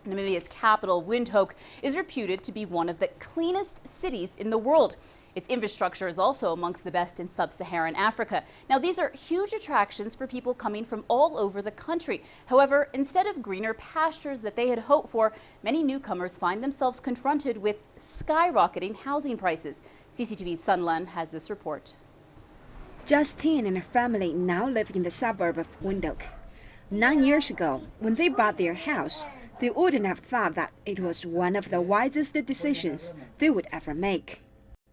Namibia's capital, Wind-hoek, is reputed to be one of the cleanest cities in the world. Its infrastructure is also amongst the best in sub-Saharan Africa. Now, these are huge attractions for people coming from all over the country. However, instead of greener pastures that they had hoped for, many newcomers find themselves confronted with skyrocketing housing prices. CCTV's Sun Lan has this report. Justine and her family now live in the suburb of Wind-hoek. 9 years ago, when they bought their house, they wouldn't have thought that it was one of the wisest decisions they would ever make.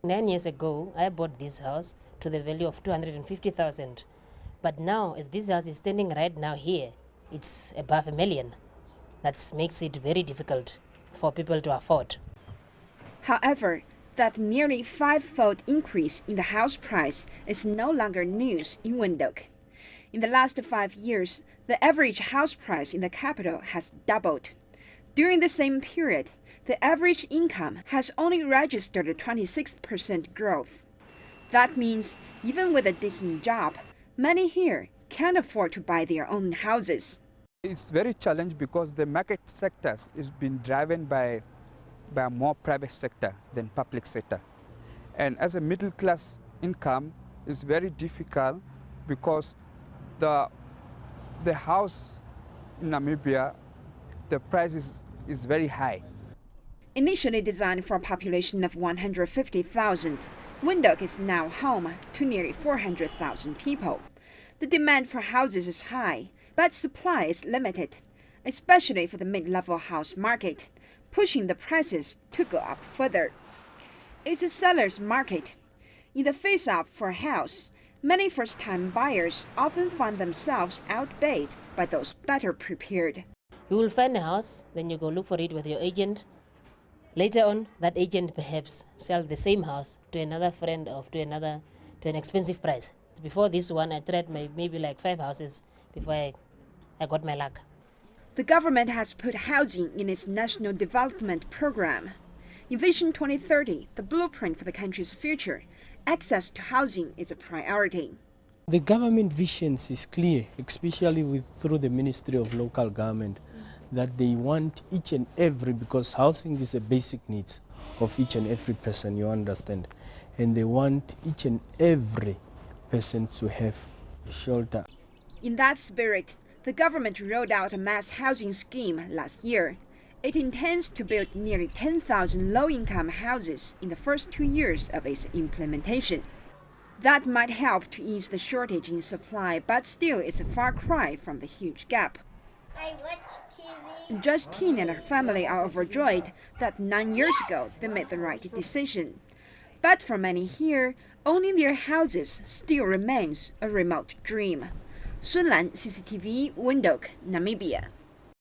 9 years ago, I bought this house to the value of 250,000. But now, as this house is standing right now here, it's above $1 million. That makes it very difficult for people to afford. However, that nearly five-fold increase in the house price is no longer news in Wind-hoek. In the last 5 years, the average house price in the capital has doubled. During the same period, the average income has only registered a 26% growth. That means even with a decent job, many here can't afford to buy their own houses. It's very challenging because the market sector is being driven by a more private sector than public sector. And as a middle class income, it's very difficult because the house in Namibia, the price is very high. Initially designed for a population of 150,000, Wind-hoek is now home to nearly 400,000 people. The demand for houses is high, but supply is limited, especially for the mid-level house market, pushing the prices to go up further. It's a seller's market. In the face-off for a house, many first-time buyers often find themselves outbid by those better prepared. You will find a house, then you go look for it with your agent. Later on, that agent perhaps sells the same house to another friend or to an expensive price. Before this one, I tried maybe like 5 houses before I got my luck. The government has put housing in its national development program. In Vision 2030, the blueprint for the country's future, access to housing is a priority. The government visions is clear, especially through the Ministry of Local Government, that they want each and every, because housing is a basic need of each and every person, you understand, and they want each and every person to have shelter. In that spirit, the government rolled out a mass housing scheme last year. It intends to build nearly 10,000 low-income houses in the first 2 years of its implementation. That might help to ease the shortage in supply, but still it's a far cry from the huge gap. I watch TV. Justine and her family are overjoyed that 9 years ago they made the right decision. But for many here, owning their houses still remains a remote dream. Sun Lan, CCTV, Wind-hoek, Namibia.